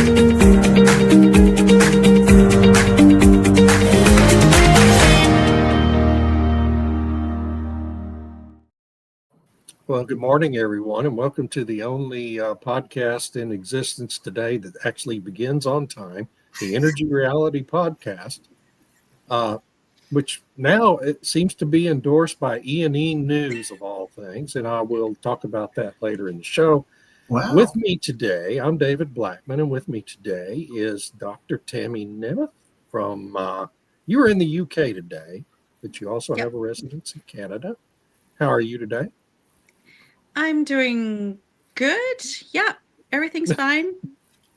Well, good morning, everyone, and welcome to the only podcast in existence today that actually begins on time, the Energy Reality Podcast, which now it seems to be endorsed by E&E News of all things, and I will talk about that later in the show. Wow. With me today, I'm David Blackman, and with me today is Dr. Tammy Nemeth from, you were in the UK today, but you also have a residence in Canada. How are you today? I'm doing good. Yeah, everything's fine.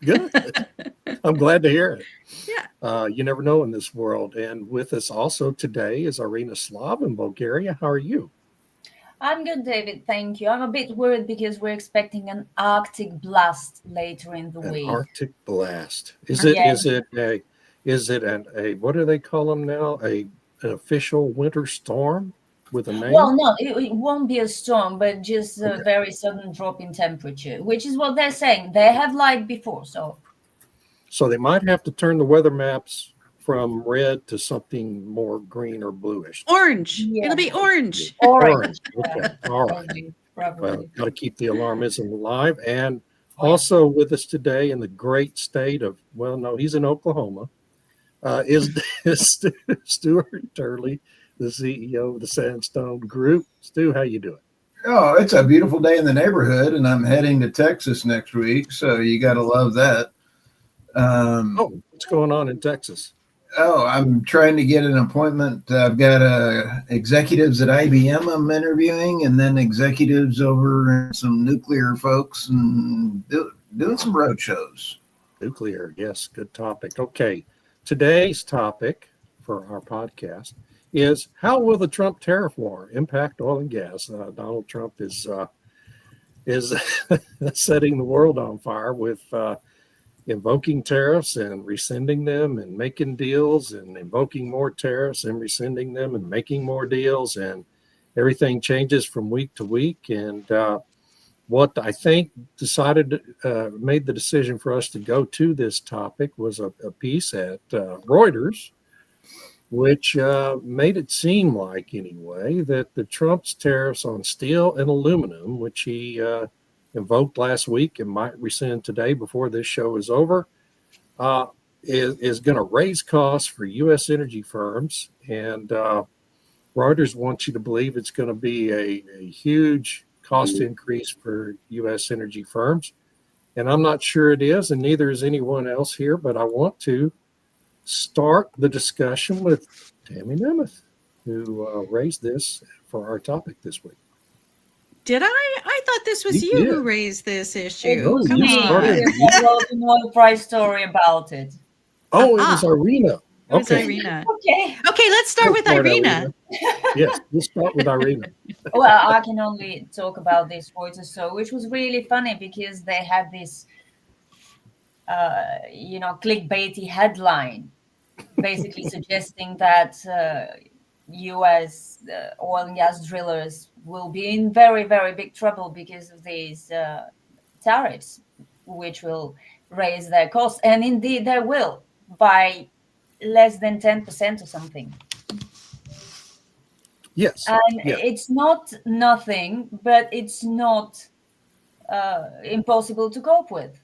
Good. I'm glad to hear it. Yeah. You never know in this world. And with us also today is Irina Slav in Bulgaria. How are you? I'm good, David. Thank you. I'm a bit worried because we're expecting an Arctic blast later in the week. An Arctic blast. Is it a what do they call them now? An official winter storm with a name? Well, no, it won't be a storm, but just a very sudden drop in temperature, which is what they're saying. They have lied before, so they might have to turn the weather maps from red to something more green or bluish. Orange. Yeah. It'll be orange. Orange. Okay. All right. Probably. Well, got to keep the alarmism alive. And also with us today in the great state of, well, no, he's in Oklahoma, is Stuart Turley, the CEO of the Sandstone Group. Stu, how you doing? Oh, it's a beautiful day in the neighborhood, and I'm heading to Texas next week, so you got to love that. What's going on in Texas? Oh, I'm trying to get an appointment. I've got executives at IBM I'm interviewing, and then executives over some nuclear folks, and doing some road shows. Nuclear, yes, good topic. Okay, today's topic for our podcast is how will the Trump tariff war impact oil and gas? Donald Trump is setting the world on fire with invoking tariffs and rescinding them and making deals and invoking more tariffs and rescinding them and making more deals, and everything changes from week to week. And what I think made the decision for us to go to this topic was a piece at Reuters, which made it seem like, anyway, that the Trump's tariffs on steel and aluminum, which he invoked last week and might rescind today before this show is over, is going to raise costs for U.S. energy firms. And Reuters wants you to believe it's going to be a huge cost increase for U.S. energy firms. And I'm not sure it is, and neither is anyone else here, but I want to start the discussion with Tammy Nemeth, who raised this for our topic this week. Did I? I thought this was you who raised this issue. Oh, Come you on. started. I wrote an oil price story about it. Oh, it was Irina. It was Okay. Irina. Okay. Okay, let's start with Irina. Yes, let's start with Irina. Well, I can only talk about this Reuters show, which was really funny because they had this, clickbaity headline, basically suggesting that U.S. Oil and gas drillers will be in very, very big trouble because of these tariffs, which will raise their costs. And indeed, they will by less than 10% or something. Yes. And it's not nothing, but it's not impossible to cope with.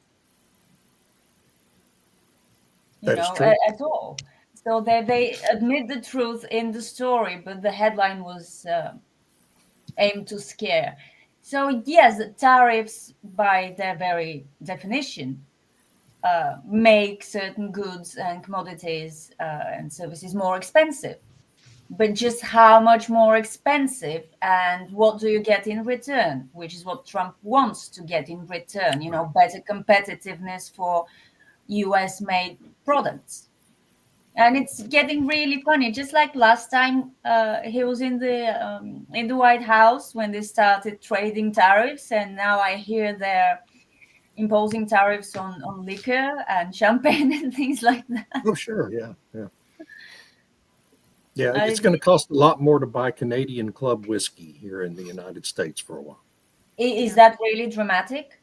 That is true. At all. So they admit the truth in the story, but the headline was aimed to scare. So yes, the tariffs, by their very definition, make certain goods and commodities and services more expensive. But just how much more expensive, and what do you get in return? Which is what Trump wants to get in return. Better competitiveness for U.S.-made products. And it's getting really funny. Just like last time, he was in the White House when they started trading tariffs, and now I hear they're imposing tariffs on liquor and champagne and things like that. Oh, sure, yeah. Yeah, it's going to cost a lot more to buy Canadian Club whiskey here in the United States for a while. Is that really dramatic?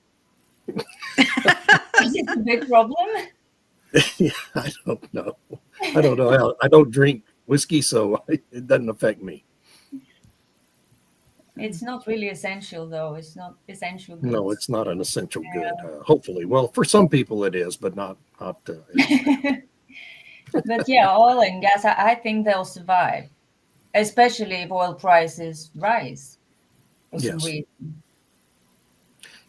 Is it a big problem? Yeah, I don't know. I don't know how. I don't drink whiskey, so it doesn't affect me. It's not really essential, though. It's not essential No, goods. it's not an essential good. Hopefully, well, for some people it is, but not everybody. But yeah, oil and gas, I think they'll survive, especially if oil prices rise for some Yes. reason.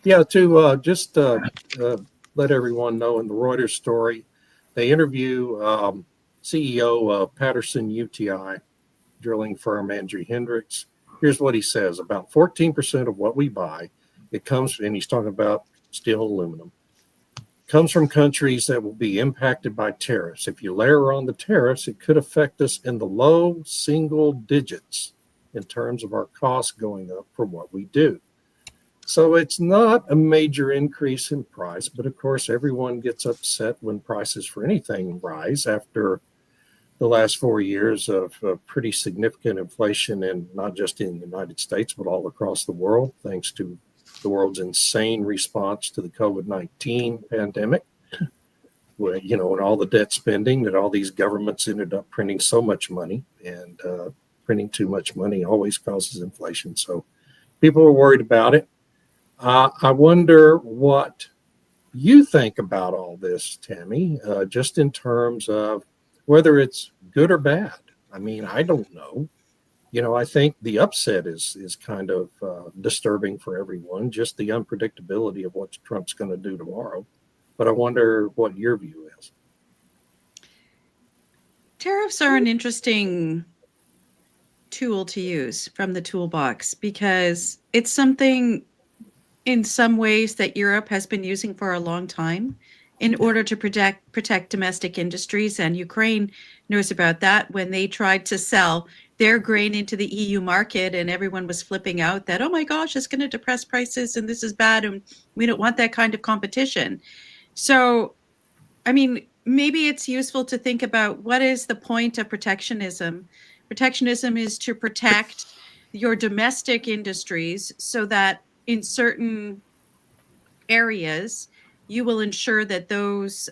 Yeah. To let everyone know, in the Reuters story, they interview CEO of Patterson UTI drilling firm Andrew Hendricks. Here's what he says: about 14% of what we buy, it comes, and he's talking about steel and aluminum, comes from countries that will be impacted by tariffs. If you layer on the tariffs, it could affect us in the low single digits in terms of our costs going up for what we do. So it's not a major increase in price, but of course, everyone gets upset when prices for anything rise after the last 4 years of pretty significant inflation, and not just in the United States, but all across the world, thanks to the world's insane response to the COVID-19 pandemic, where, and all the debt spending that all these governments ended up printing so much money, and printing too much money always causes inflation. So people are worried about it. I wonder what you think about all this, Tammy, just in terms of whether it's good or bad. I mean, I don't know. I think the upset is kind of disturbing for everyone, just the unpredictability of what Trump's going to do tomorrow. But I wonder what your view is. Tariffs are an interesting tool to use from the toolbox because it's something in some ways that Europe has been using for a long time in order to protect domestic industries. And Ukraine knows about that when they tried to sell their grain into the EU market, and everyone was flipping out that, oh my gosh, it's going to depress prices and this is bad and we don't want that kind of competition. So, I mean, maybe it's useful to think about what is the point of protectionism. Protectionism is to protect your domestic industries so that in certain areas, you will ensure that those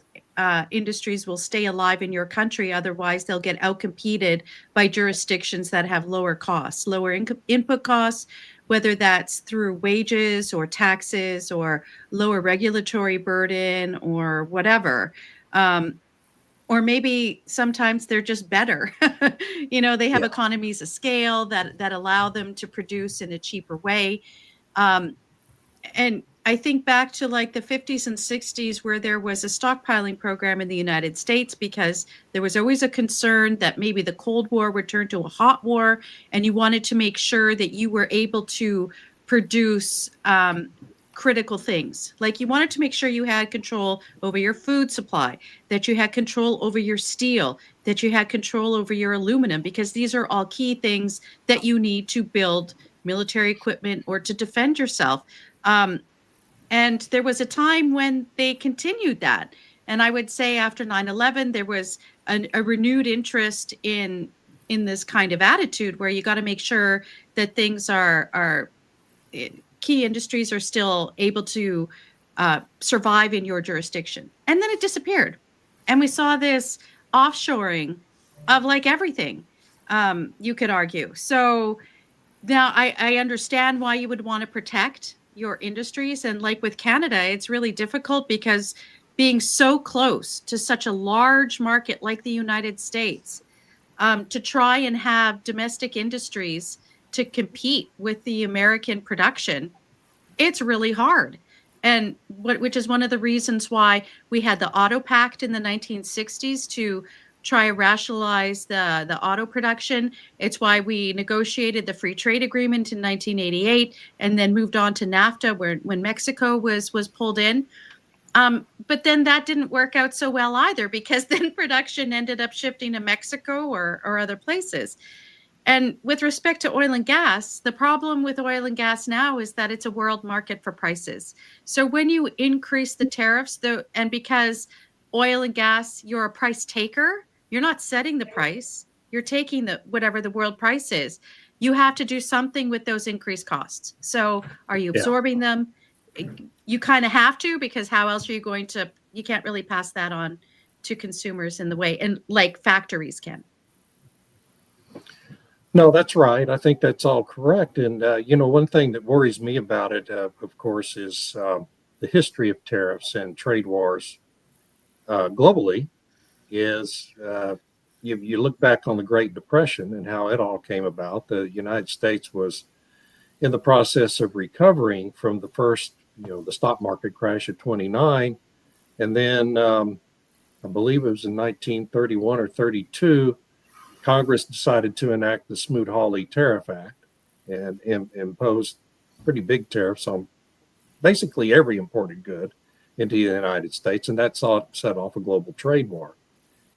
industries will stay alive in your country. Otherwise, they'll get outcompeted by jurisdictions that have lower costs, lower input costs, whether that's through wages or taxes or lower regulatory burden or whatever. Or maybe sometimes they're just better. They have economies of scale that allow them to produce in a cheaper way. And I think back to like the 50s and 60s where there was a stockpiling program in the United States because there was always a concern that maybe the Cold War would turn to a hot war, and you wanted to make sure that you were able to produce critical things. Like you wanted to make sure you had control over your food supply, that you had control over your steel, that you had control over your aluminum, because these are all key things that you need to build military equipment or to defend yourself. And there was a time when they continued that. And I would say after 9/11, there was a renewed interest in this kind of attitude where you got to make sure that things are key industries are still able to survive in your jurisdiction. And then it disappeared. And we saw this offshoring of like everything, you could argue. So now I understand why you would want to protect your industries. And like with Canada, it's really difficult because being so close to such a large market like the United States, to try and have domestic industries to compete with the American production, it's really hard. And which is one of the reasons why we had the Auto Pact in the 1960s to try to rationalize the auto production. It's why we negotiated the free trade agreement in 1988 and then moved on to NAFTA when Mexico was pulled in. But then that didn't work out so well either, because then production ended up shifting to Mexico or other places. And with respect to oil and gas, the problem with oil and gas now is that it's a world market for prices. So when you increase the tariffs, and because oil and gas, you're a price taker, you're not setting the price, you're taking whatever the world price is. You have to do something with those increased costs. So are you absorbing them? You kind of have to, because how else are you going to, you can't really pass that on to consumers in the way and like factories can. No, that's right. I think that's all correct. And, one thing that worries me about it, of course, is the history of tariffs and trade wars globally is you look back on the Great Depression and how it all came about. The United States was in the process of recovering from the first, the stock market crash of 29. And then I believe it was in 1931 or 32, Congress decided to enact the Smoot-Hawley Tariff Act and imposed pretty big tariffs on basically every imported good into the United States. And that set off a global trade war.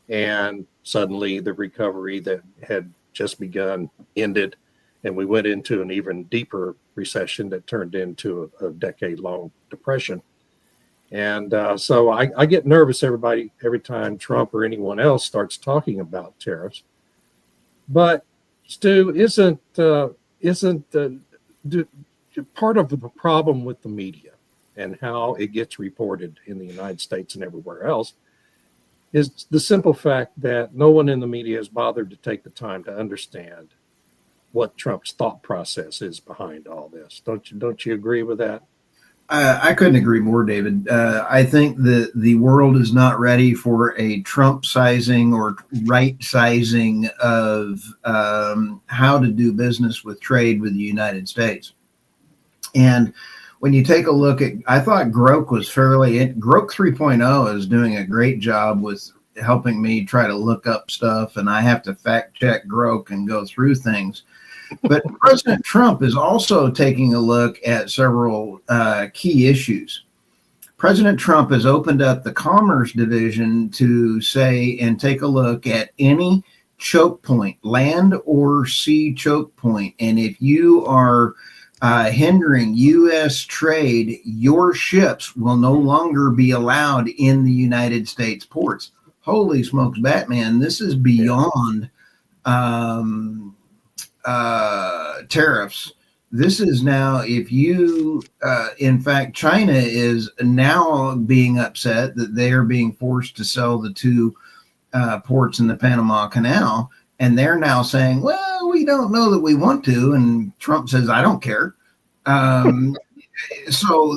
And suddenly the recovery that had just begun ended, and we went into an even deeper recession that turned into a decade-long depression. And so I get nervous every time Trump or anyone else starts talking about tariffs. But Stu, isn't part of the problem with the media and how it gets reported in the United States and everywhere else is the simple fact that no one in the media has bothered to take the time to understand what Trump's thought process is behind all this. Don't you agree with that? I couldn't agree more, David. I think that the world is not ready for a Trump sizing or right sizing of how to do business with trade with the United States. And when you take a look at, I thought Grok Grok 3.0 is doing a great job with helping me try to look up stuff, and I have to fact check Grok and go through things. But President Trump is also taking a look at several key issues. President Trump has opened up the Commerce Division to say and take a look at any choke point, land or sea choke point. And if you are hindering U.S. trade, your ships will no longer be allowed in the United States ports. Holy smokes, Batman, this is beyond tariffs. This is now, if you, in fact, China is now being upset that they are being forced to sell the two ports in the Panama Canal. And they're now saying, well, we don't know that we want to. And Trump says, I don't care. So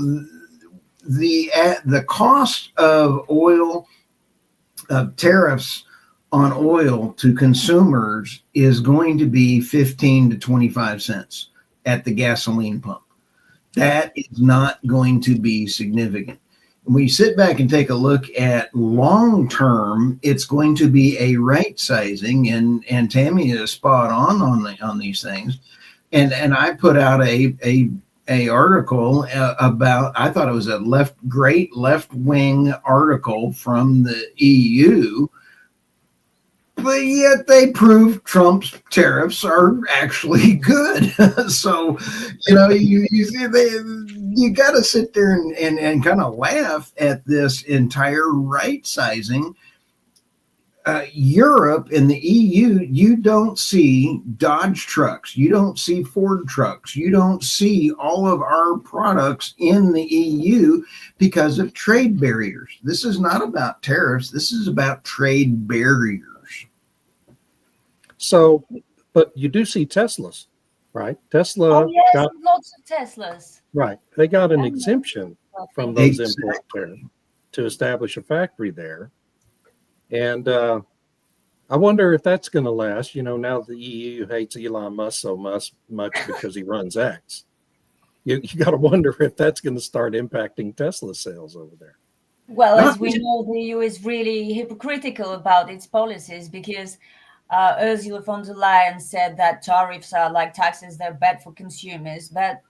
the cost of oil, of tariffs on oil to consumers is going to be 15 to 25 cents at the gasoline pump. That is not going to be significant. When you sit back and take a look at long term, it's going to be a right sizing, and Tammy is spot on these things. And I put out a article about, I thought it was a great left wing article from the EU. But yet they prove Trump's tariffs are actually good. So, you see, you got to sit there and kind of laugh at this entire right sizing. Europe and the EU, you don't see Dodge trucks, you don't see Ford trucks, you don't see all of our products in the EU because of trade barriers. This is not about tariffs. This is about trade barriers. So, but you do see Teslas, right? Tesla Oh yes, got, lots of Teslas. right. They got an exemption from those Exactly. import tariffs to establish a factory there. And I wonder if that's going to last. Now the EU hates Elon Musk so much because he runs X. You got to wonder if that's going to start impacting Tesla sales over there. Well, as we know, the EU is really hypocritical about its policies because Ursula von der Leyen said that tariffs are like taxes, they're bad for consumers. But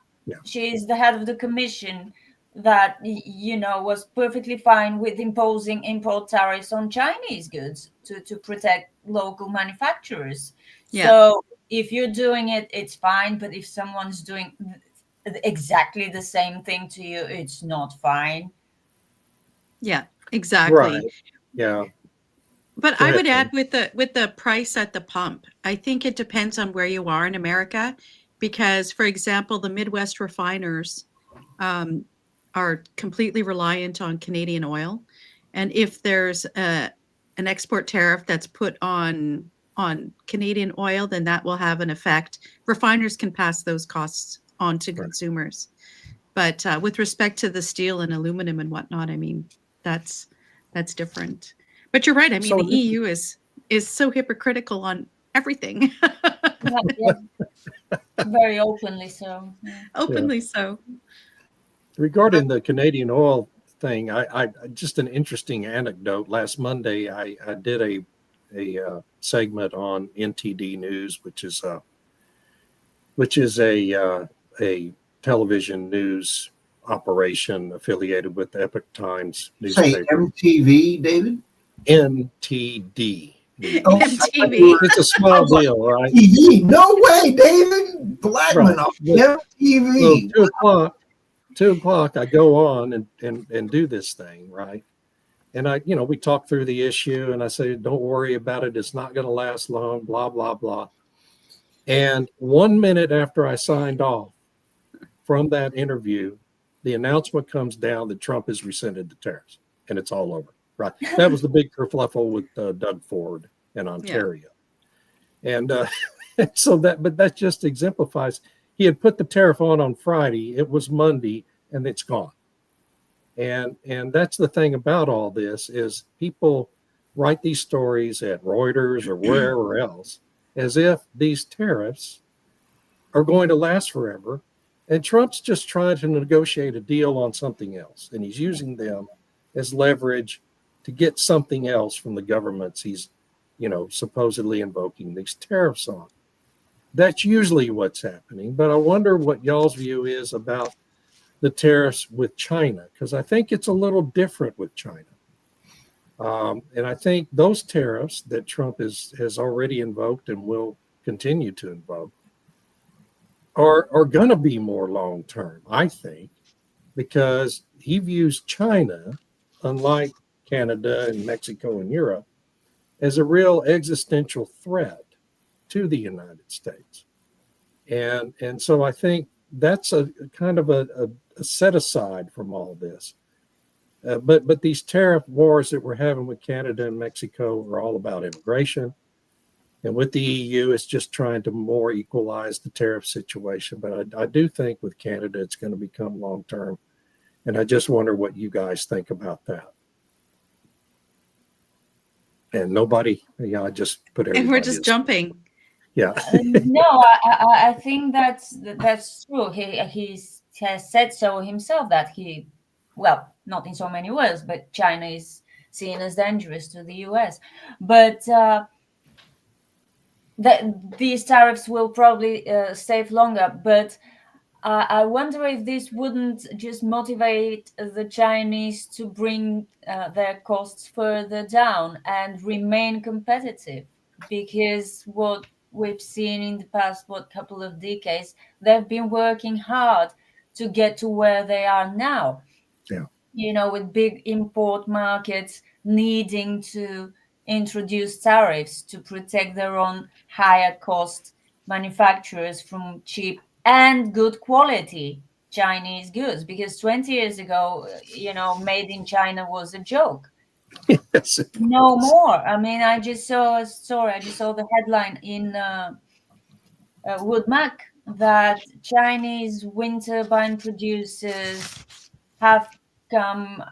she is the head of the commission that, was perfectly fine with imposing import tariffs on Chinese goods to protect local manufacturers. Yeah. So if you're doing it, it's fine. But if someone's doing exactly the same thing to you, it's not fine. Yeah, exactly. Right. Yeah. But I would add with the price at the pump, I think it depends on where you are in America, because, for example, the Midwest refiners are completely reliant on Canadian oil. And if there's an export tariff that's put on Canadian oil, then that will have an effect. Refiners can pass those costs on to consumers. But with respect to the steel and aluminum and whatnot, I mean, that's different. But you're right. I mean, So the EU is so hypocritical on everything. Yeah, very openly so. Yeah. Openly so. regarding the Canadian oil thing, I just an interesting anecdote. Last Monday, I did a segment on NTD News, which is a television news operation affiliated with the Epoch Times Say newspaper. MTV, David? NTD. Oh, MTV. It's a small deal, right? TV. No way, David. Blackman off So MTV. 2 o'clock, I go on and do this thing, right? And we talk through the issue, and I say, don't worry about it. It's not going to last long, blah, blah, blah. And 1 minute after I signed off from that interview, the announcement comes down that Trump has rescinded the tariffs, and it's all over, right? That was the big kerfluffle with Doug Ford in Ontario. Yeah. And but that just exemplifies, he had put the tariff on Friday. It was Monday, and it's gone. And that's the thing about all this is people write these stories at Reuters or wherever else as if these tariffs are going to last forever. And Trump's just trying to negotiate a deal on something else. And he's using them as leverage to get something else from the governments he's, supposedly invoking these tariffs on. That's usually what's happening. But I wonder what y'all's view is about the tariffs with China, because I think it's a little different with China. And I think those tariffs that Trump has already invoked and will continue to invoke are going to be more long-term, I think, because he views China, unlike Canada and Mexico and Europe, as a real existential threat to the United States. And so I think that's a kind of a set aside from all this. But these tariff wars that we're having with Canada and Mexico are all about immigration. And with the EU, it's just trying to more equalize the tariff situation. But I do think with Canada, it's going to become long-term. And I just wonder what you guys think about that. And nobody, I just put everybody. And we're just jumping. Yeah. No, I think that's true. He has said so himself that not in so many words, but China is seen as dangerous to the US. But these tariffs will probably stay longer. But I wonder if this wouldn't just motivate the Chinese to bring their costs further down and remain competitive, because what we've seen in the past couple of decades, they've been working hard to get to where they are now. Yeah. With big import markets needing to introduce tariffs to protect their own higher cost manufacturers from cheap and good quality Chinese goods, because 20 years ago, made in China was a joke. Yes, no more. I mean, I just saw the headline in Wood Mac that Chinese wind turbine producers have come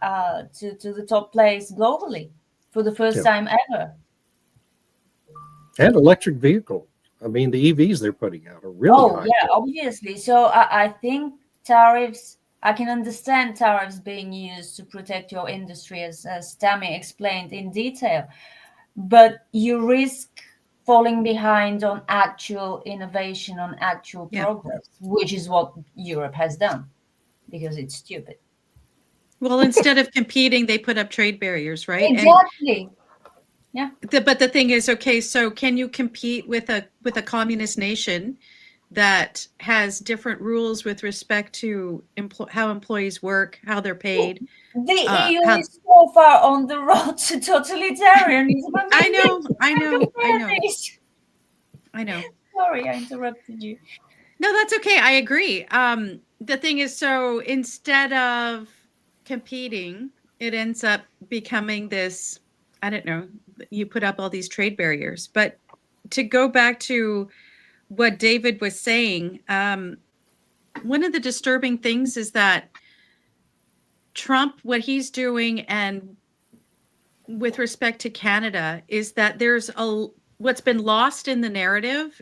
to the top place globally for the first time ever. And electric vehicle. I mean, the EVs they're putting out are really high. Yeah, obviously. So I think tariffs, I can understand tariffs being used to protect your industry, as Tammy explained in detail. But you risk falling behind on actual innovation, on actual progress, which is what Europe has done, because it's stupid. Well, instead of competing, they put up trade barriers, right? Exactly. Yeah. But the thing is, okay, so can you compete with a communist nation that has different rules with respect to how employees work, how they're paid? The EU is so far on the road to totalitarianism. I know. Sorry, I interrupted you. No, that's okay. I agree. The thing is, so instead of competing, it ends up becoming this, I don't know, you put up all these trade barriers. But to go back to what David was saying, one of the disturbing things is that Trump, what he's doing, and with respect to Canada, is that what's been lost in the narrative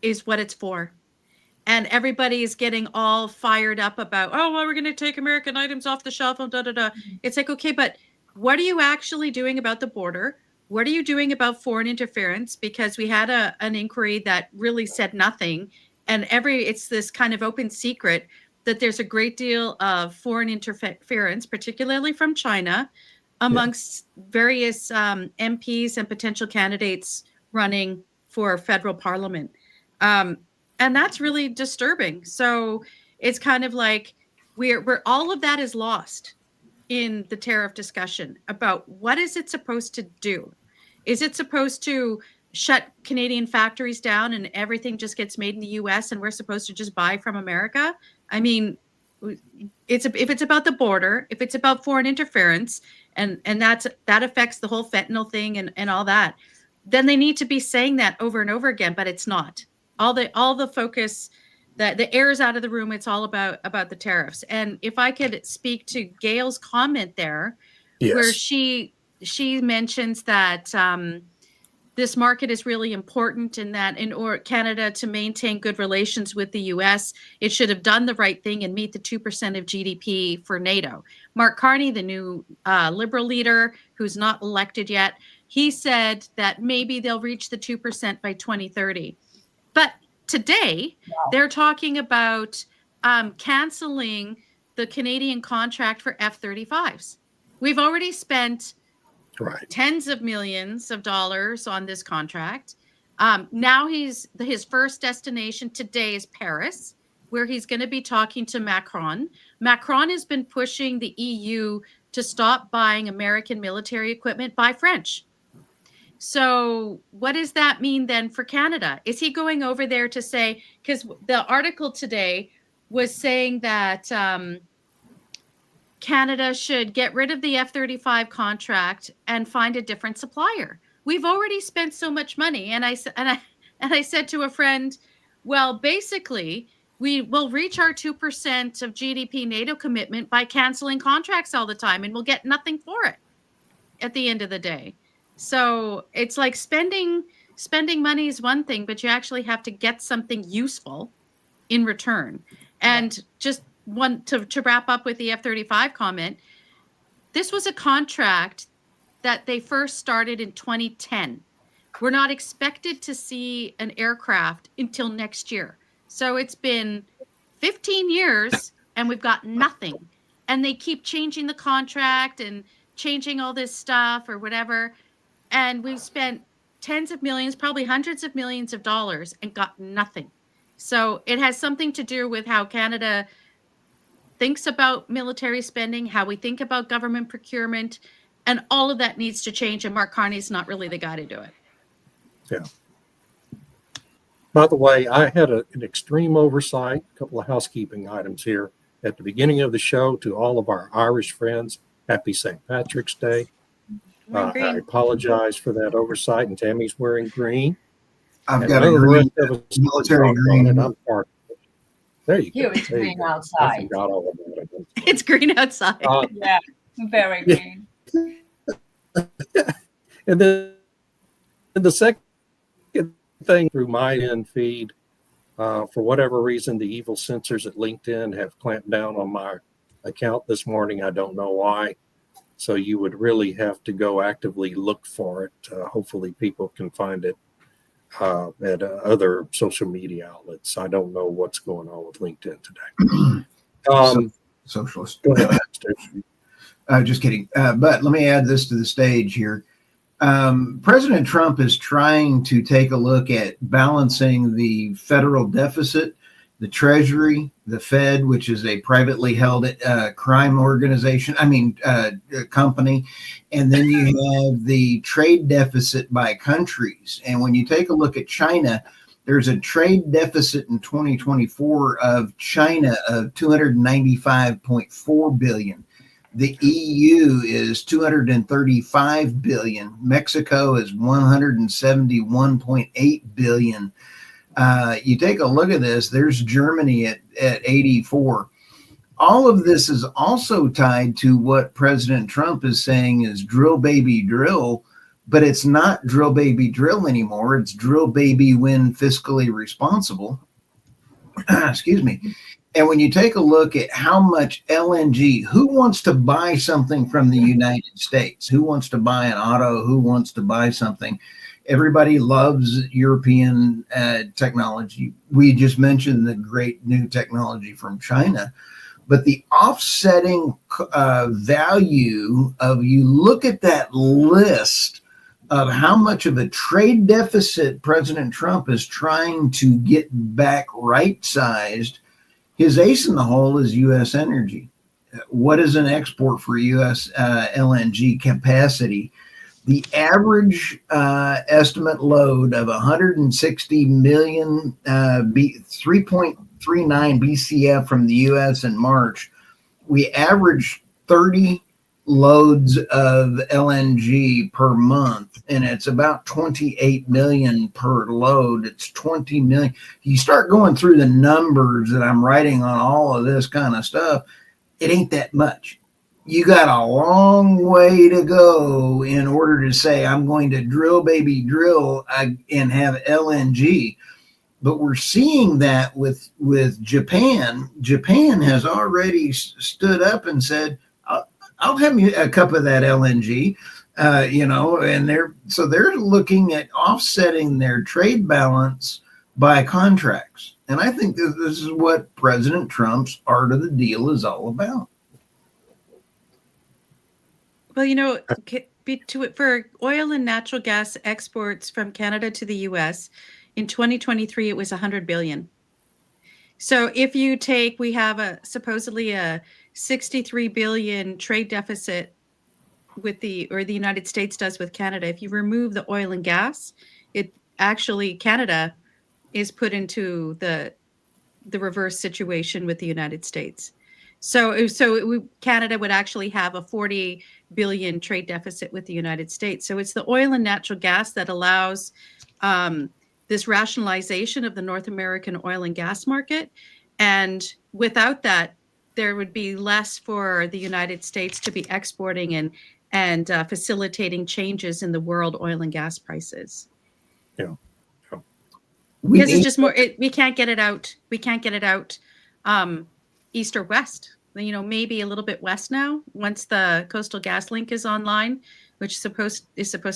is what it's for. And everybody is getting all fired up about, oh, well, we're going to take American items off the shelf and da da da. It's like, okay, but what are you actually doing about the border? What are you doing about foreign interference? Because we had an inquiry that really said nothing. And it's this kind of open secret that there's a great deal of foreign interference, particularly from China, amongst various MPs and potential candidates running for federal parliament. And that's really disturbing. So it's kind of like we're all of that is lost in the tariff discussion about what is it supposed to do? Is it supposed to shut Canadian factories down and everything just gets made in the US and we're supposed to just buy from America? I mean, if it's about the border, if it's about foreign interference, and that affects the whole fentanyl thing and all that, then they need to be saying that over and over again, but it's not. All the focus, the air's out of the room. It's all about the tariffs. And if I could speak to Gail's comment there, where she mentions that this market is really important, and that in order Canada to maintain good relations with the U.S., it should have done the right thing and meet the 2% of GDP for NATO. Mark Carney, the new Liberal leader who's not elected yet, he said that maybe they'll reach the 2% by 2030. But today, they're talking about canceling the Canadian contract for F-35s. We've already spent tens of millions of dollars on this contract. Now his first destination today is Paris, where he's going to be talking to Macron. Macron has been pushing the EU to stop buying American military equipment by French. So what does that mean then for Canada? Is he going over there to say, because the article today was saying that Canada should get rid of the F-35 contract and find a different supplier. We've already spent so much money. And I said to a friend, well, basically, we will reach our 2% of GDP NATO commitment by canceling contracts all the time, and we'll get nothing for it at the end of the day. So it's like spending money is one thing, but you actually have to get something useful in return. And just to wrap up with the F-35 comment, this was a contract that they first started in 2010. We're not expected to see an aircraft until next year. So it's been 15 years and we've got nothing. And they keep changing the contract and changing all this stuff or whatever. And we've spent tens of millions, probably hundreds of millions of dollars and got nothing. So it has something to do with how Canada thinks about military spending, how we think about government procurement, and all of that needs to change. And Mark Carney's not really the guy to do it. Yeah. By the way, I had an extreme oversight, a couple of housekeeping items here. At the beginning of the show, to all of our Irish friends, happy St. Patrick's Day. I apologize for that oversight, and Tammy's wearing green. I've got a green, military green. And I'm part of it. There you Here go. it's There you green go. outside. I forgot all about it. It's green outside. Yeah, very green. And then the second thing, through my end feed, for whatever reason, the evil censors at LinkedIn have clamped down on my account this morning. I don't know why. So you would really have to go actively look for it. Hopefully people can find it at other social media outlets. I don't know what's going on with LinkedIn today. Socialist. Go ahead. Just kidding. But let me add this to the stage here. President Trump is trying to take a look at balancing the federal deficit, the Treasury, the Fed, which is a privately held crime organization, company. And then you have the trade deficit by countries. And when you take a look at China, there's a trade deficit in 2024 of China of $295.4 billion. The EU is 235 billion. Mexico is 171.8 billion. You take a look at this, there's Germany at 84. All of this is also tied to what President Trump is saying is drill, baby, drill, but it's not drill, baby, drill anymore. It's drill, baby, when fiscally responsible. Excuse me. And when you take a look at how much LNG, who wants to buy something from the United States? Who wants to buy an auto? Who wants to buy something? Everybody loves European technology. We just mentioned the great new technology from China. But the offsetting value of, you look at that list of how much of a trade deficit President Trump is trying to get back right-sized, his ace in the hole is U.S. energy. What is an export for U.S. LNG capacity? The average estimate load of 160 million, 3.39 BCF from the U.S. in March, we averaged 30 loads of LNG per month, and it's about 28 million per load. It's 20 million. You start going through the numbers that I'm writing on all of this kind of stuff, it ain't that much. You got a long way to go in order to say, I'm going to drill, baby, drill and have LNG. But we're seeing that with Japan. Japan has already stood up and said, I'll have you a cup of that LNG, and they're looking at offsetting their trade balance by contracts. And I think this is what President Trump's art of the deal is all about. Well, for oil and natural gas exports from Canada to the US, in 2023, it was 100 billion. So if you take, we have supposedly a 63 billion trade deficit the United States does with Canada. If you remove the oil and gas, Canada is put into the reverse situation with the United States. So Canada would actually have a 40 billion trade deficit with the United States. So it's the oil and natural gas that allows this rationalization of the North American oil and gas market. And without that, there would be less for the United States to be exporting and facilitating changes in the world oil and gas prices. Yeah. Because it's just more, we can't get it out. We can't get it out east or west. Maybe a little bit west now, once the Coastal GasLink is online, which is supposed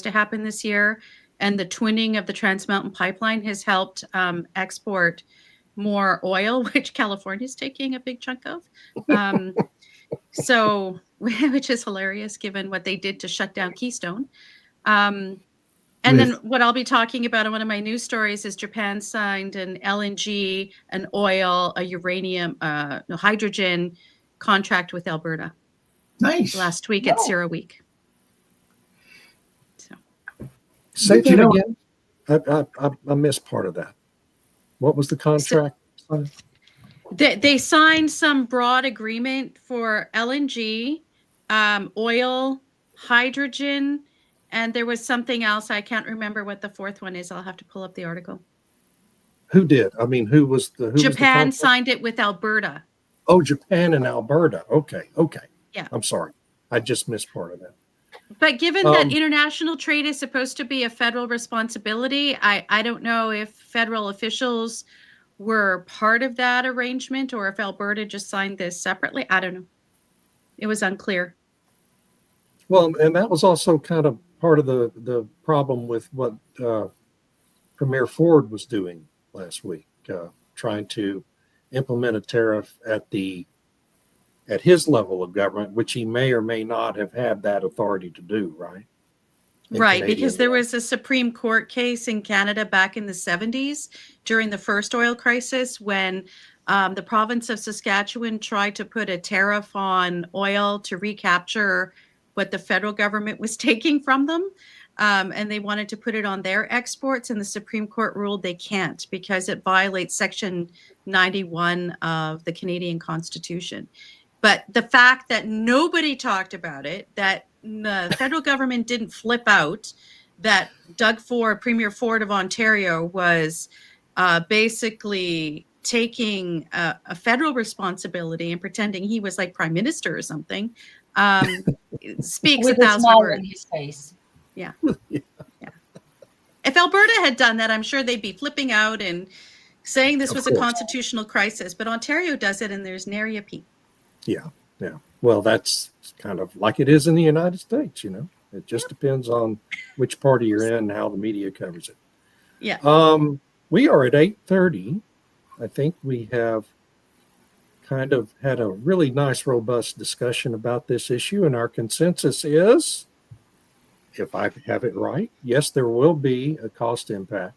to happen this year. And the twinning of the Trans Mountain Pipeline has helped export more oil, which California is taking a big chunk of. Which is hilarious given what they did to shut down Keystone. Then what I'll be talking about in one of my news stories is Japan signed an LNG, an oil, a uranium, hydrogen contract with Alberta. Nice. Last week at Sierra Week. So. Say that again. I missed part of that. What was the contract? They signed some broad agreement for LNG, oil, hydrogen, and there was something else. I can't remember what the fourth one is. I'll have to pull up the article. Who did? I mean, who was the? Japan signed it with Alberta. Oh, Japan and Alberta. Okay. Yeah. I'm sorry. I just missed part of that. But given that international trade is supposed to be a federal responsibility, I don't know if federal officials were part of that arrangement or if Alberta just signed this separately. I don't know. It was unclear. Well, and that was also kind of part of the problem with what Premier Ford was doing last week, trying to implement a tariff at his level of government, which he may or may not have had that authority to do, right? Right, because there was a Supreme Court case in Canada back in the 70s during the first oil crisis when the province of Saskatchewan tried to put a tariff on oil to recapture what the federal government was taking from them. And they wanted to put it on their exports, and the Supreme Court ruled they can't because it violates Section 91 of the Canadian Constitution. But the fact that nobody talked about it, that the federal government didn't flip out, that Doug Ford, Premier Ford of Ontario, was basically taking a federal responsibility and pretending he was like prime minister or something, speaks With a a thousand smile words. on his face. Yeah. If Alberta had done that, I'm sure they'd be flipping out and saying this was a constitutional crisis. But Ontario does it, and there's nary a peep. Yeah. Well, that's kind of like it is in the United States, It just depends on which party you're in and how the media covers it. Yeah. We are at 8:30. I think we have kind of had a really nice, robust discussion about this issue, and our consensus is, if I have it right, yes, there will be a cost impact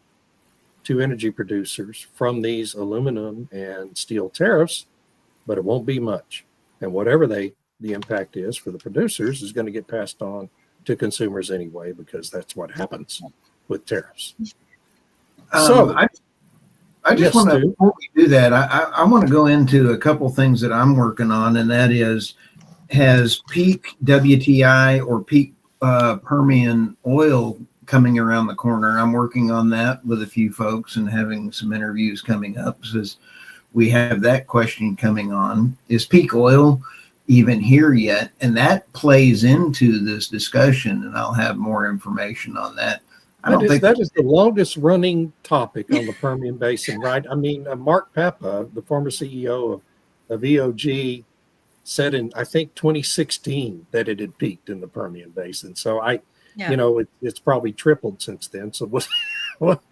to energy producers from these aluminum and steel tariffs, but it won't be much. And whatever the impact is for the producers is going to get passed on to consumers anyway, because that's what happens with tariffs. So I just want to, before we do that, I want to go into a couple things that I'm working on, and that is, has peak WTI or peak Permian oil coming around the corner? I'm working on that with a few folks and having some interviews coming up, as we have that question coming on. Is peak oil even here yet? And that plays into this discussion, and I'll have more information on that. That is the longest running topic on the Permian Basin, right? I mean, Mark Papa, the former CEO of EOG, said in, I think, 2016 that it had peaked in the Permian Basin. So it's probably tripled since then. So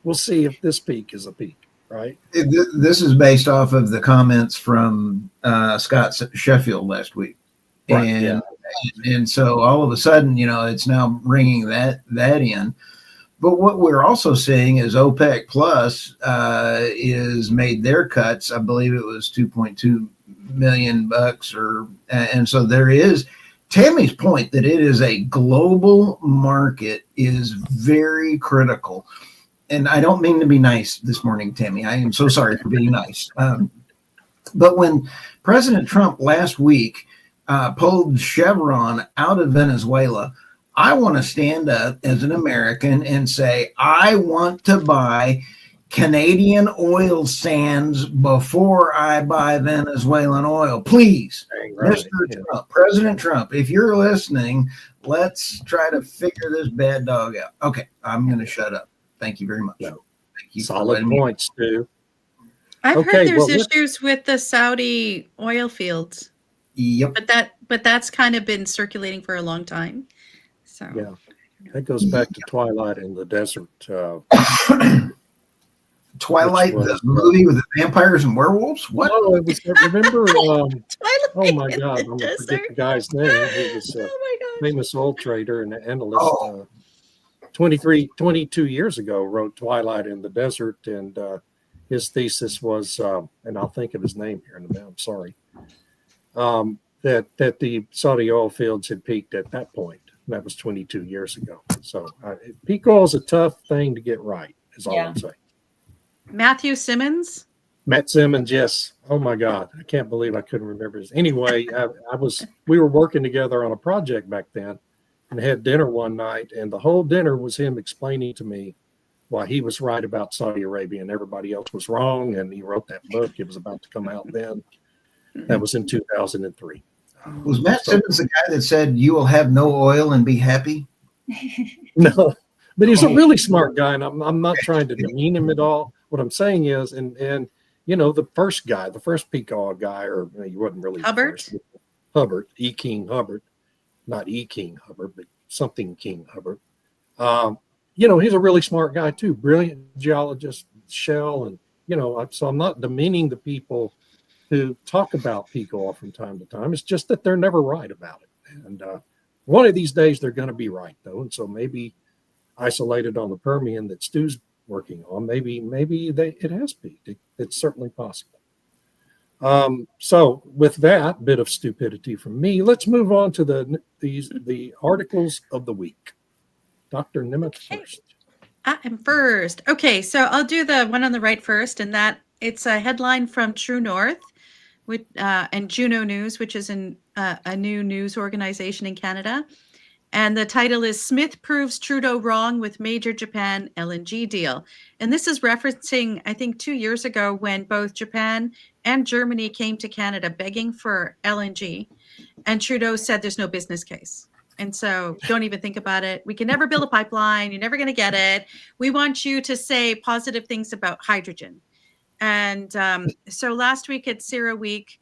we'll see if this peak is a peak, right? This is based off of the comments from Scott Sheffield last week. Right, and so all of a sudden, it's now ringing that in. But what we're also seeing is OPEC Plus is made their cuts. I believe it was $2.2 million, and so there is Tammy's point that it is a global market is very critical. And I don't mean to be nice this morning, Tammy. I am so sorry for being nice. But when President Trump last week pulled Chevron out of Venezuela, I want to stand up as an American and say, I want to buy Canadian oil sands before I buy Venezuelan oil. Please, right. Mr. Trump, President Trump, if you're listening, let's try to figure this bad dog out. Okay, I'm going to shut up. Thank you very much. No. Thank you. Solid points, Stu. I've heard there's issues with the Saudi oil fields. Yep. But that's kind of been circulating for a long time. So yeah, that goes back to Twilight in the Desert. Twilight, the movie with the vampires and werewolves? What? No, it was, remember, oh my God, I'm going to Desert. forget the guy's name. He was a famous oil trader and analyst. 22 years ago, wrote Twilight in the Desert, and his thesis was, and I'll think of his name here in a minute, I'm sorry, that the Saudi oil fields had peaked at that point. That was 22 years ago. So peak oil is a tough thing to get right, is all I'm saying. Matthew Simmons? Matt Simmons, yes. Oh my God. I can't believe I couldn't remember his. Anyway, we were working together on a project back then and had dinner one night, and the whole dinner was him explaining to me why he was right about Saudi Arabia and everybody else was wrong. And he wrote that book. It was about to come out then. That was in 2003. Was Matt Simmons the guy that said, you will have no oil and be happy? No, but he's a really smart guy, and I'm not trying to demean him at all. What I'm saying is, and the first peak oil guy, or he wasn't really Hubbard? Hubbard, E. King Hubbard, not E. King Hubbard, but something King Hubbard. He's a really smart guy too, brilliant geologist, Shell, and so I'm not demeaning the people who talk about peak oil from time to time. It's just that they're never right about it. And one of these days they're going to be right, though. And so maybe isolated on the Permian that Stu's working on, maybe it has peaked. It's certainly possible. So with that bit of stupidity from me, let's move on to the articles of the week. Dr. Nemeth first. I am first. Okay, so I'll do the one on the right first, and that it's a headline from True North. and Juno News, which is a new news organization in Canada. And the title is Smith Proves Trudeau Wrong with Major Japan LNG Deal. And this is referencing, I think, 2 years ago when both Japan and Germany came to Canada begging for LNG. And Trudeau said there's no business case. And so don't even think about it. We can never build a pipeline. You're never going to get it. We want you to say positive things about hydrogen. And so last week at CERA Week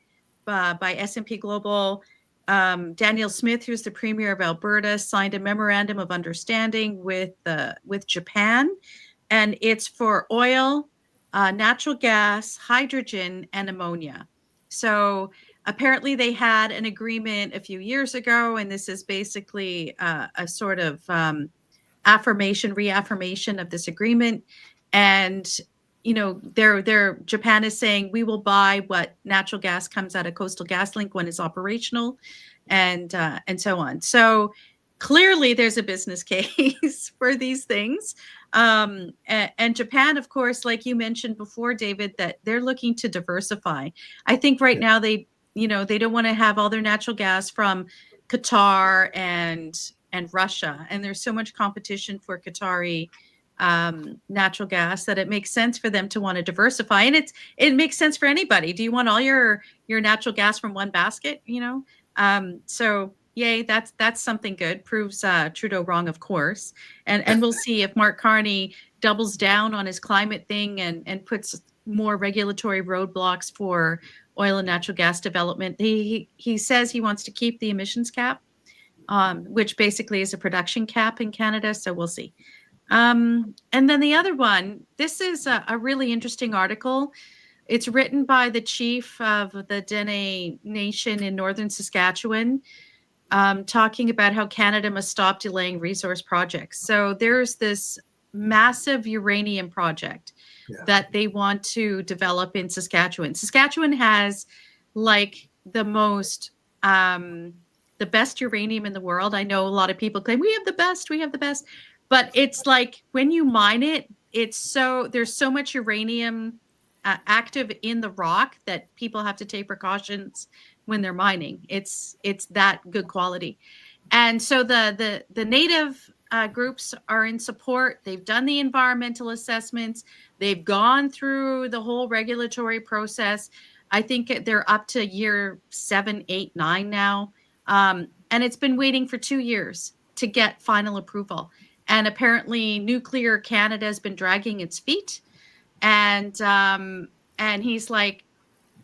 by S&P Global, Daniel Smith, who's the Premier of Alberta, signed a memorandum of understanding with Japan, and it's for oil, natural gas, hydrogen, and ammonia. So apparently they had an agreement a few years ago, and this is basically a sort of reaffirmation of this agreement. And Japan is saying we will buy what natural gas comes out of Coastal GasLink when it's operational, and so on. So clearly, there's a business case for these things. And Japan, of course, like you mentioned before, David, that they're looking to diversify. I think right now they don't want to have all their natural gas from Qatar and Russia, and there's so much competition for Qatari natural gas that it makes sense for them to want to diversify, and it makes sense for anybody. Do you want all your natural gas from one basket? So yay, that's something good. Proves Trudeau wrong, of course, and we'll see if Mark Carney doubles down on his climate thing and puts more regulatory roadblocks for oil and natural gas development. He says he wants to keep the emissions cap, which basically is a production cap in Canada. So we'll see. And then the other one, this is a really interesting article. It's written by the chief of the Dene Nation in northern Saskatchewan, talking about how Canada must stop delaying resource projects. So there's this massive uranium project that they want to develop in Saskatchewan. Saskatchewan has like the best uranium in the world. I know a lot of people claim we have the best. But it's like when you mine it, there's so much uranium active in the rock that people have to take precautions when they're mining. It's that good quality. And so the native groups are in support. They've done the environmental assessments. They've gone through the whole regulatory process. I think they're up to year 7, 8, 9 now. And it's been waiting for 2 years to get final approval. And apparently Nuclear Canada has been dragging its feet. And he's like,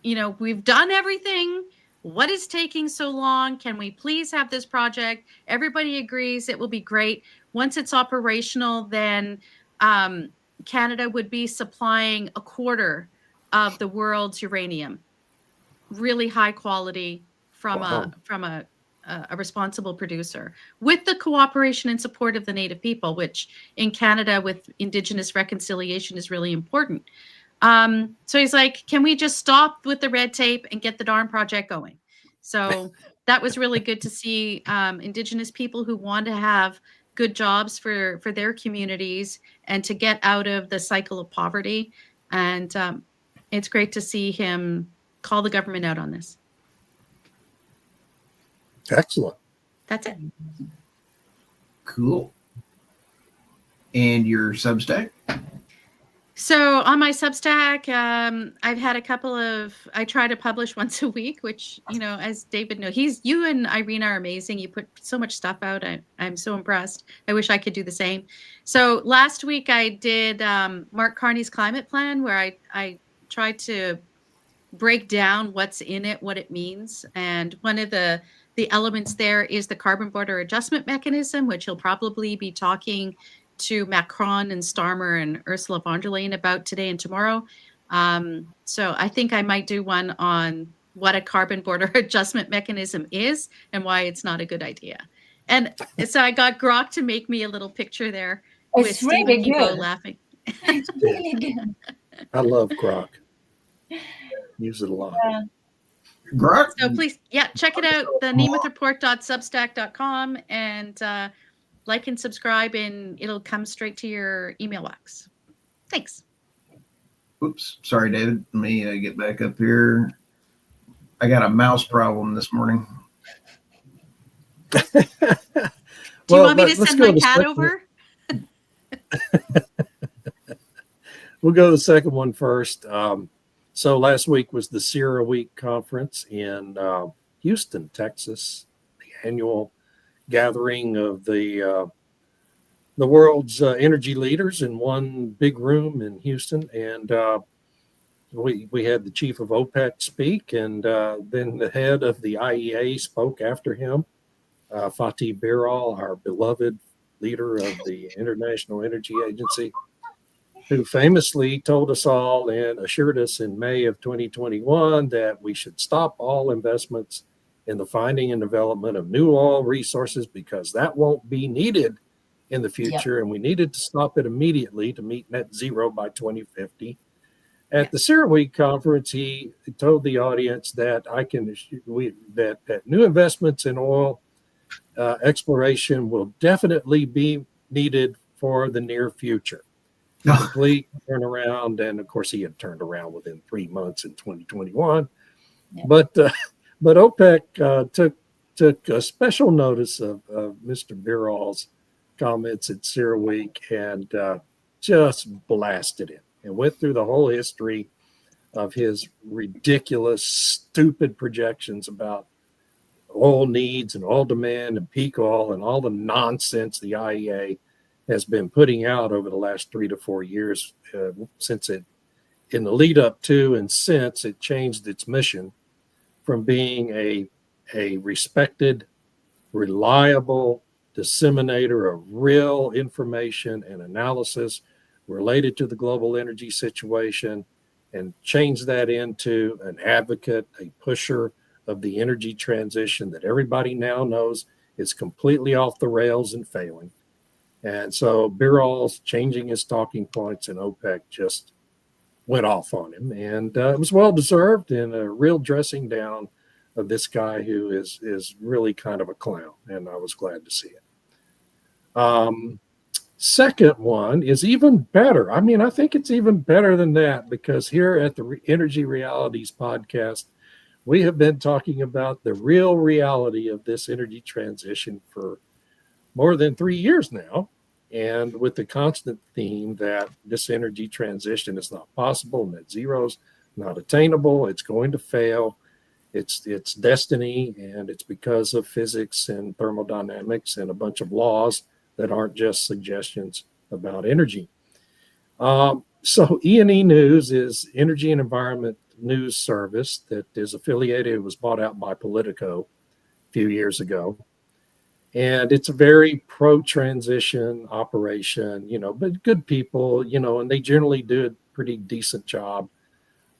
we've done everything. What is taking so long? Can we please have this project? Everybody agrees it will be great. Once it's operational, then Canada would be supplying a quarter of the world's uranium. Really high quality from a responsible producer, with the cooperation and support of the Native people, which in Canada with Indigenous reconciliation is really important. So he's like, can we just stop with the red tape and get the darn project going? So that was really good to see Indigenous people who want to have good jobs for their communities and to get out of the cycle of poverty. And it's great to see him call the government out on this. Excellent. That's it. Cool. And your Substack? So on my Substack, I've had I try to publish once a week, which, as David knows, you and Irina are amazing. You put so much stuff out. I'm so impressed. I wish I could do the same. So last week I did Mark Carney's climate plan, where I tried to break down what's in it, what it means. And one of the elements there is the carbon border adjustment mechanism, which he'll probably be talking to Macron and Starmer and Ursula von der Leyen about today and tomorrow. So I think I might do one on what a carbon border adjustment mechanism is and why it's not a good idea. And so I got Grok to make me a little picture there with Stephen Gibo laughing. It's really good. I love Grok. Use it a lot. Grok? So please, check it out, the nemethReport.substack.com, and like and subscribe, and it'll come straight to your email box. Thanks. Oops. Sorry, David. Let me get back up here. I got a mouse problem this morning. Do you want me to let's send go my to cat second- over? We'll go to the second one first. So last week was the Sierra Week conference in Houston, Texas, the annual gathering of the world's energy leaders in one big room in Houston. And we had the chief of OPEC speak, and then the head of the IEA spoke after him, Fatih Birol, our beloved leader of the International Energy Agency, who famously told us all and assured us in May of 2021 that we should stop all investments in the finding and development of new oil resources because that won't be needed in the future. And we needed to stop it immediately to meet net zero by 2050. At the CERAWeek conference, he told the audience that that new investments in oil exploration will definitely be needed for the near future. Complete turnaround, and of course he had turned around within 3 months in 2021. Yeah. But OPEC took a special notice of Mr. Birol's comments at CERAWeek and just blasted him and went through the whole history of his ridiculous, stupid projections about oil needs and oil demand and peak oil and all the nonsense the IEA has been putting out over the last 3 to 4 years since it, in the lead up to and since it changed its mission from being a respected, reliable disseminator of real information and analysis related to the global energy situation, and change that into an advocate, a pusher of the energy transition that everybody now knows is completely off the rails and failing. And so Birol's changing his talking points, and OPEC just went off on him. And it was well-deserved, and a real dressing down of this guy who is really kind of a clown, and I was glad to see it. Second one is even better. I mean, I think it's even better than that, because here at the Energy Realities podcast, we have been talking about the real reality of this energy transition for more than 3 years now, and with the constant theme that this energy transition is not possible, net zero's not attainable, it's going to fail, it's destiny, and it's because of physics and thermodynamics and a bunch of laws that aren't just suggestions about energy. So E&E News is Energy and Environment News Service that is affiliated. It was bought out by Politico a few years ago. And it's a very pro-transition operation, but good people, and they generally do a pretty decent job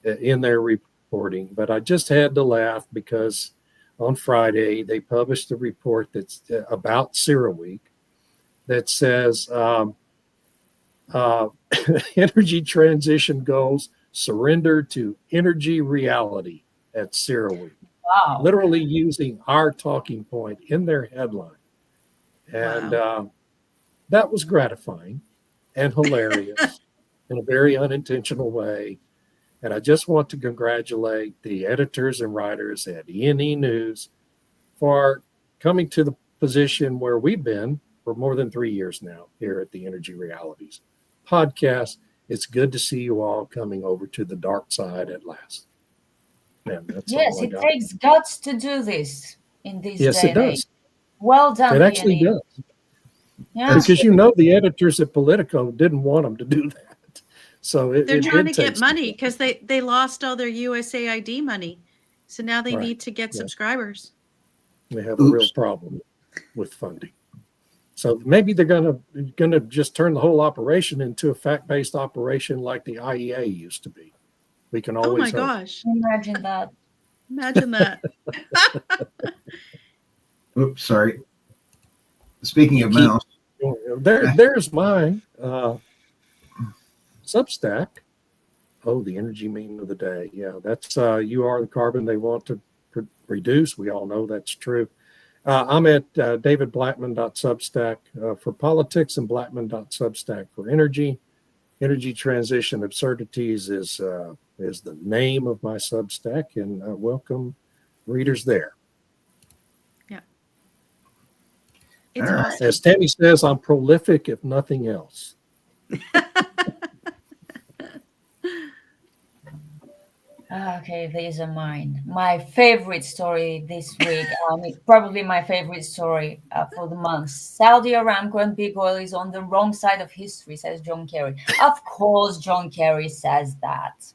in their reporting. But I just had to laugh because on Friday, they published a report that's about CERAWeek that says energy transition goals surrender to energy reality at CERAWeek. Wow. Literally using our talking point in their headline. And that was gratifying and hilarious in a very unintentional way. And I just want to congratulate the editors and writers at E&E News for coming to the position where we've been for more than 3 years now here at the Energy Realities podcast. It's good to see you all coming over to the dark side at last. And that's Yes, all I it got. takes guts to do this in this Yes, day it and age. does. Well done, It actually Peony. does. Yeah. Because the editors at Politico didn't want them to do that. So They're trying to did get take some- money because they lost all their USAID money. So now they Right. need to get Yeah. subscribers. They have a real problem with funding. So maybe they're gonna just turn the whole operation into a fact-based operation like the IEA used to be. We can Oh always my hope. gosh. Imagine that. Imagine that. Oops, sorry. Speaking of mouse, There's my Substack. Oh, the energy meme of the day. Yeah, that's you are the carbon they want to reduce. We all know that's true. I'm at davidblackman.substack for politics and blackman.substack for energy. Energy Transition Absurdities is the name of my Substack, and welcome Readers there. It's All right. awesome. As Tammy says, I'm prolific, if nothing else. Okay, these are mine. My favorite story this week, probably my favorite story for the month. Saudi Aramco and big oil is on the wrong side of history, says John Kerry. Of course, John Kerry says that.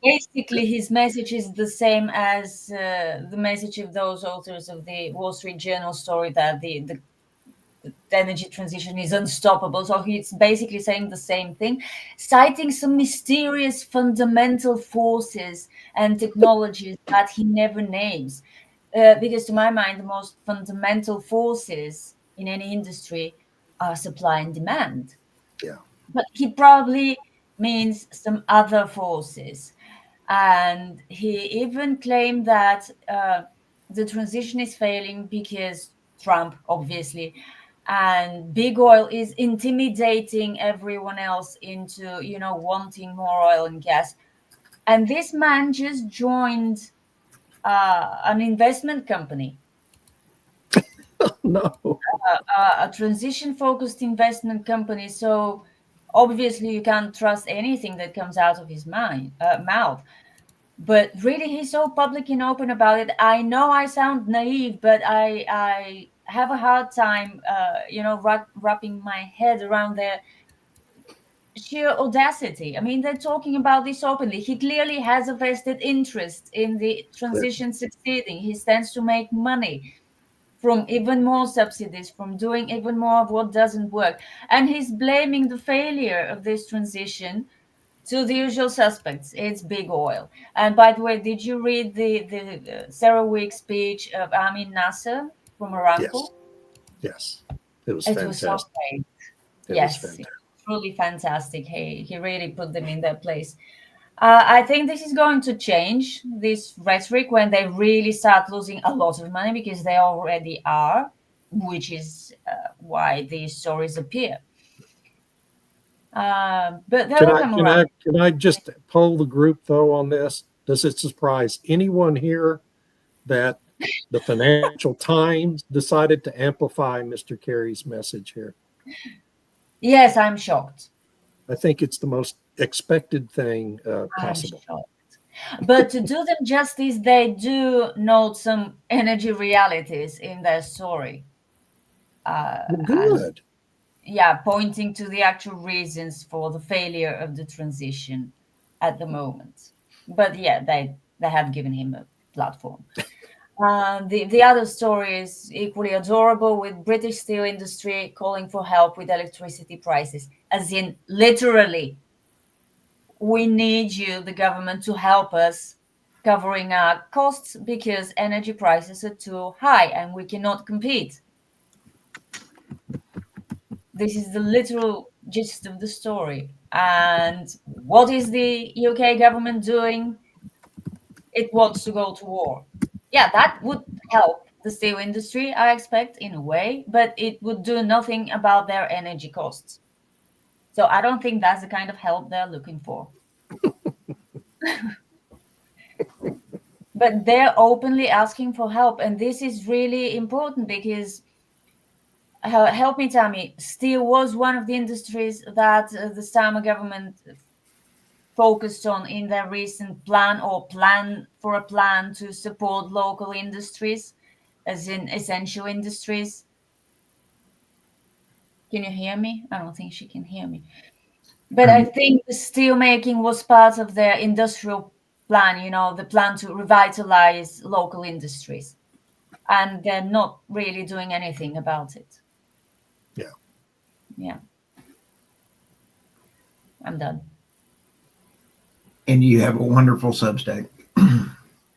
Basically, his message is the same as the message of those authors of the Wall Street Journal story that the energy transition is unstoppable. So he's basically saying the same thing, citing some mysterious fundamental forces and technologies that he never names. Because to my mind, the most fundamental forces in any industry are supply and demand. Yeah. But he probably means some other forces. And he even claimed that the transition is failing because Trump, obviously, and big oil is intimidating everyone else into, wanting more oil and gas. And this man just joined an investment company, No. a transition-focused investment company. So obviously, you can't trust anything that comes out of his mouth. But really, he's so public and open about it. I know I sound naive, but I have a hard time, wrapping my head around their sheer audacity. I mean, they're talking about this openly. He clearly has a vested interest in the transition succeeding. He stands to make money from even more subsidies, from doing even more of what doesn't work. And he's blaming the failure of this transition to the usual suspects. It's big oil. And by the way, did you read the Sarah Week speech of Amin Nasser from Aramco? Yes. It was It fantastic. was so great. It Yes, was fantastic. truly fantastic. He really put them in their place. I think this is going to change, this rhetoric, when they really start losing a lot of money, because they already are, which is why these stories appear. But they Can will I come can around. I can I just poll the group though on this? Does it surprise anyone here that the Financial Times decided to amplify Mr. Kerry's message here? Yes, I'm shocked. I think it's the most expected thing I'm possible. shocked. But to do them justice, they do note some energy realities in their story. Well, And good. yeah, pointing to the actual reasons for the failure of the transition at the moment. But yeah, they have given him a platform. The other story is equally adorable, with British steel industry calling for help with electricity prices, as in literally, we need you, the government, to help us covering our costs because energy prices are too high and we cannot compete. This is the literal gist of the story. And what is the UK government doing? It wants to go to war. Yeah, that would help the steel industry, I expect, in a way, but it would do nothing about their energy costs. So I don't think that's the kind of help they're looking for. But they're openly asking for help. And this is really important because, help me, Tammy, steel was one of the industries that the Starmer government focused on in their recent plan, or plan for a plan to support local industries, as in essential industries. Can you hear me? I don't think she can hear me. But I think the steelmaking was part of their industrial plan, the plan to revitalize local industries. And they're not really doing anything about it. Yeah. Yeah. I'm done. And you have a wonderful Substack.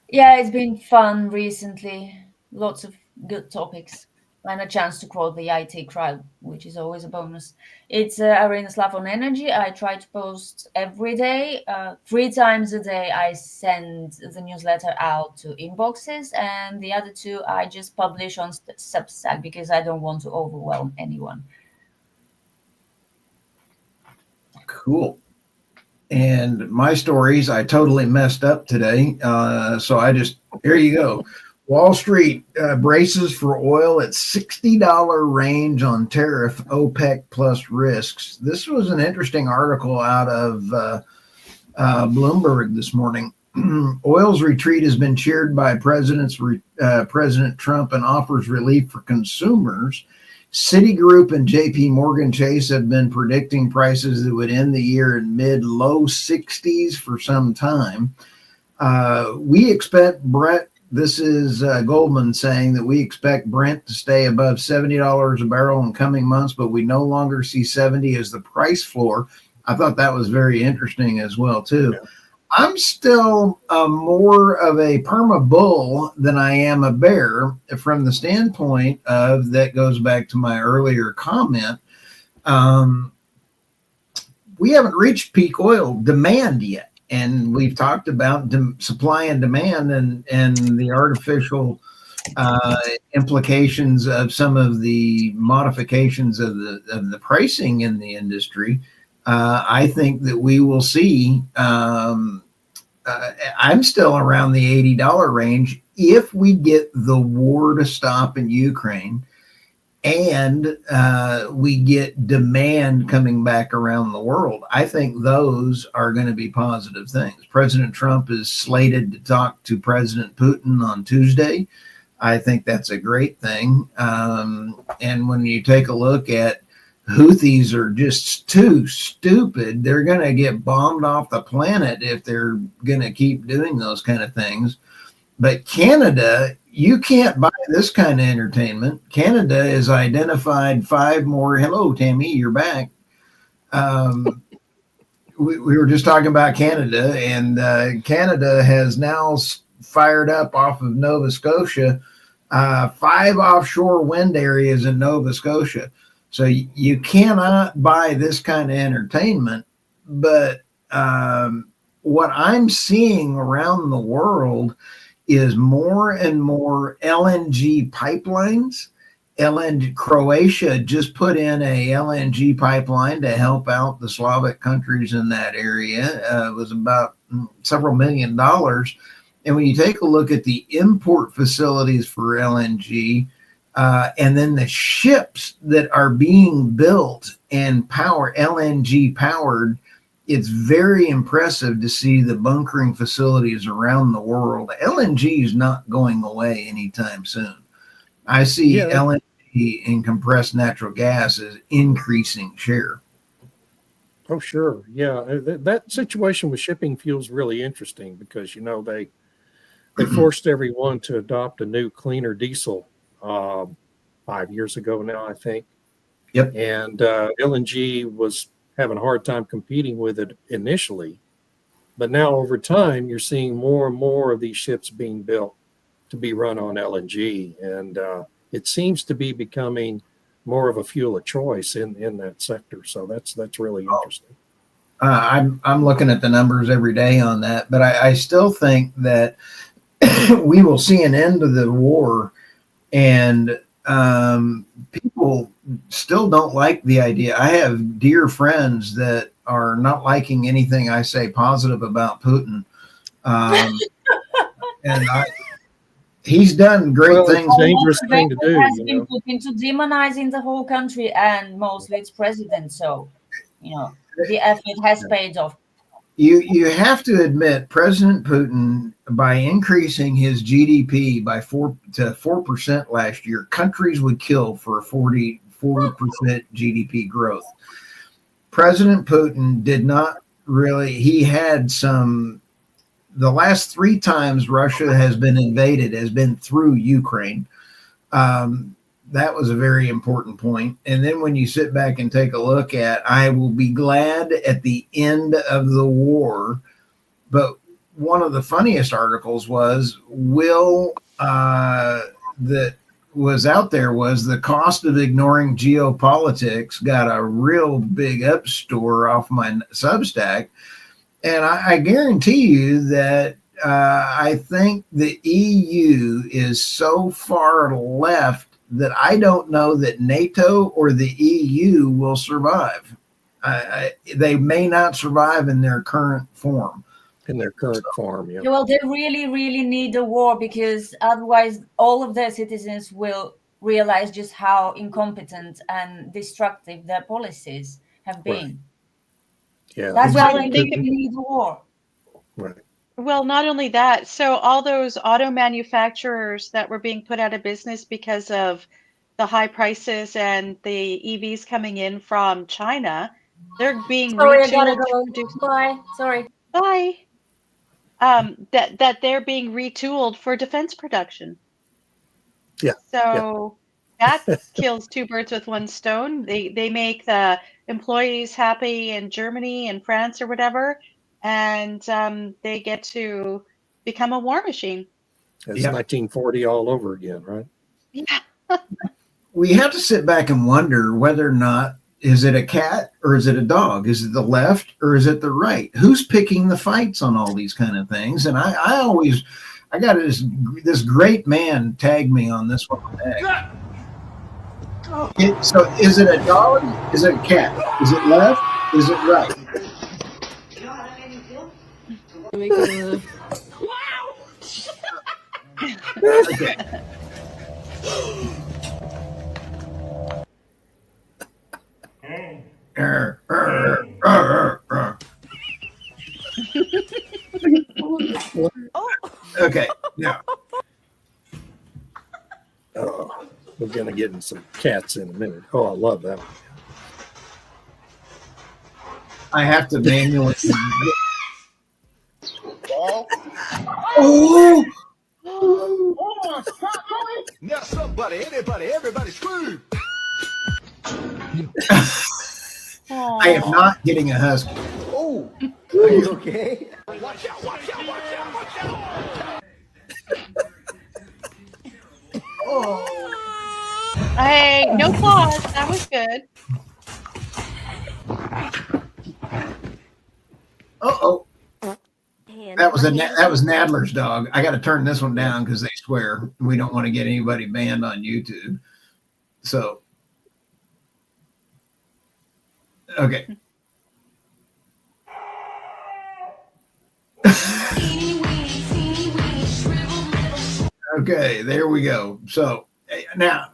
Yeah, it's been fun recently. Lots of good topics. And a chance to quote the IT crowd, which is always a bonus. It's Arena Slav on Energy. I try to post every day. 3 times a day, I send the newsletter out to inboxes. And the other 2, I just publish on Substack because I don't want to overwhelm anyone. Cool. And my stories, I totally messed up today. So I just Here you go. Wall Street braces for oil at $60 range on tariff, OPEC plus risks. This was an interesting article out of Bloomberg this morning. Oil's retreat has been cheered by President Trump and offers relief for consumers. Citigroup and JP Morgan Chase have been predicting prices that would end the year in mid-low 60s for some time. We expect Brent, this is Goldman saying that we expect Brent to stay above $70 a barrel in coming months, but we no longer see 70 as the price floor. I thought that was very interesting as well, too. Yeah. I'm still more of a perma bull than I am a bear from the standpoint of, that goes back to my earlier comment. We haven't reached peak oil demand yet. And we've talked about supply and demand and the artificial implications of some of the modifications of the pricing in the industry. I think that we will see. I'm still around the $80 range if we get the war to stop in Ukraine and we get demand coming back around the world. I think those are going to be positive things. President Trump is slated to talk to President Putin on Tuesday. I think that's a great thing. And when you take a look at Houthis are just too stupid. They're going to get bombed off the planet if they're going to keep doing those kind of things. But Canada, you can't buy this kind of entertainment. Canada has identified 5 more. Hello, Tammy, you're back. We were just talking about Canada, and Canada has now fired up off of Nova Scotia 5 offshore wind areas in Nova Scotia. So you cannot buy this kind of entertainment. But what I'm seeing around the world is more and more LNG pipelines. Croatia just put in a LNG pipeline to help out the Slavic countries in that area. It was about several $1 million. And when you take a look at the import facilities for LNG, and then the ships that are being built and LNG powered, it's very impressive to see the bunkering facilities around the world. LNG is not going away anytime soon. I see LNG and compressed natural gas as increasing share. Oh, sure. Yeah. That situation with shipping fuel is really interesting because, they forced everyone to adopt a new cleaner diesel 5 years ago now, I think. Yep. And LNG was having a hard time competing with it initially. But now over time, you're seeing more and more of these ships being built to be run on LNG. And it seems to be becoming more of a fuel of choice in that sector. So that's really interesting. I'm looking at the numbers every day on that, but I still think that we will see an end to the war, and people still don't like the idea. I have dear friends that are not liking anything I say positive about Putin. And he's done great things. Dangerous thing to do. Has been put into demonizing the whole country and mostly its president. So, the effort has paid off. You have to admit, President Putin, by increasing his GDP by 4% last year, countries would kill for 40% GDP growth. President Putin did not really, he had the last 3 times Russia has been invaded has been through Ukraine. That was a very important point. And then when you sit back and take a look at, I will be glad at the end of the war. But one of the funniest articles was, that was out there was the cost of ignoring geopolitics got a real big upstore off my Substack. And I guarantee you that I think the EU is so far left that I don't know that NATO or the EU will survive. They may not survive in their current form. in their current form. Yeah. Yeah, well, they really, really need a war, because otherwise all of their citizens will realize just how incompetent and destructive their policies have been. Yeah. That's Well, why they and think really need a war. Right. Well, not only that, so all those auto manufacturers that were being put out of business because of the high prices and the EVs coming in from China, they're being Sorry, I gotta retooled to go. produce. Bye. Sorry. Bye. That they're being retooled for defense production. Yeah. So that kills two birds with one stone. They make the employees happy in Germany and France or whatever, and they get to become a war machine. It's Yeah. 1940 all over again, right? Yeah. We have to sit back and wonder whether or not, is it a cat or is it a dog? Is it the left or is it the right? Who's picking the fights on all these kind of things? And I got this great man tag me on this one. So is it a dog? Is it a cat? Is it left? Is it right? Okay. Okay. Now, Oh, we're going to get in some cats in a minute. Oh, I love that one. I have to manually. Oh! Now somebody, anybody, everybody scream. I am not getting a husky. Oh, are you okay? Watch out, watch out, watch out, watch out. Hey, no pause. That was good. Uh-oh. That was Nadler's dog. I got to turn this one down because they swear. We don't want to get anybody banned on YouTube. So, okay. Okay, there we go. So now,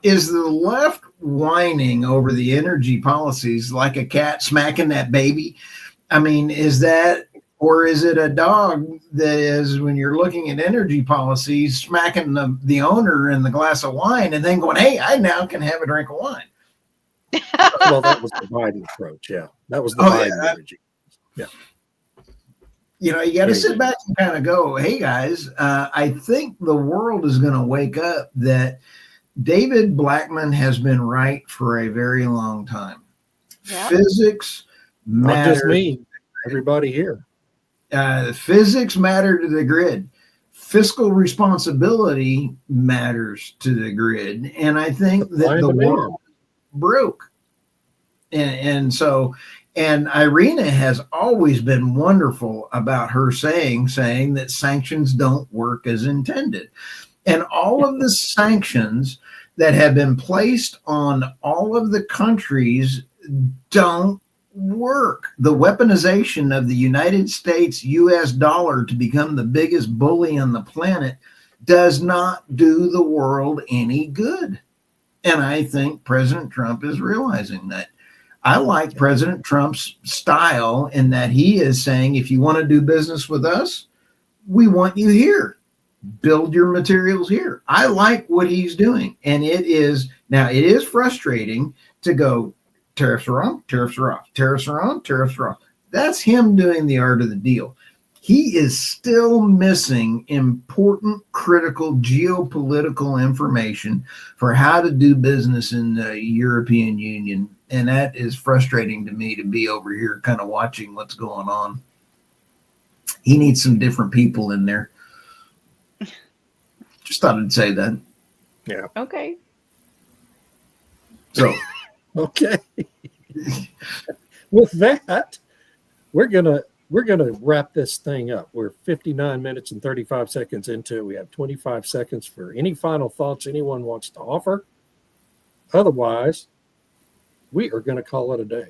is the left whining over the energy policies like a cat smacking that baby? I mean, is that, or is it a dog that is, when you're looking at energy policies, smacking the owner in the glass of wine and then going, hey, I now can have a drink of wine? Well, that was the Biden approach. Yeah. That was the Biden energy. Yeah. You know, you got to sit back and kind of go, hey, guys, I think the world is going to wake up that David Blackman has been right for a very long time. Yeah. Physics Not just matter. me, everybody here. Physics matter to the grid. Fiscal responsibility matters to the grid. And I think that the world broke. And so, and Irina has always been wonderful about her saying that sanctions don't work as intended. And all of the sanctions that have been placed on all of the countries don't work. The weaponization of the United States US dollar to become the biggest bully on the planet does not do the world any good. And I think President Trump is realizing that. I like President Trump's style in that he is saying, if you want to do business with us, we want you here. Build your materials here. I like what he's doing. And it is frustrating to go, tariffs are on, tariffs are off, tariffs are on, tariffs are off. That's him doing the art of the deal. He is still missing important, critical geopolitical information for how to do business in the European Union. And that is frustrating to me, to be over here kind of watching what's going on. He needs some different people in there. Just thought I'd say that. Yeah. Okay. So, Okay. With that, we're gonna wrap this thing up. We're 59 minutes and 35 seconds into it. We have 25 seconds for any final thoughts anyone wants to offer. Otherwise, we are going to call it a day.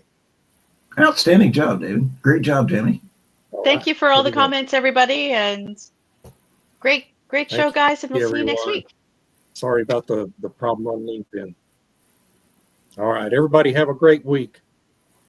outstanding job, David. Great job, Jamie. Thank you for all the Pretty good. comments, everybody, and great show, Thank guys, and we'll you, see you next everyone. week. Sorry about the problem on LinkedIn. All right, everybody have a great week.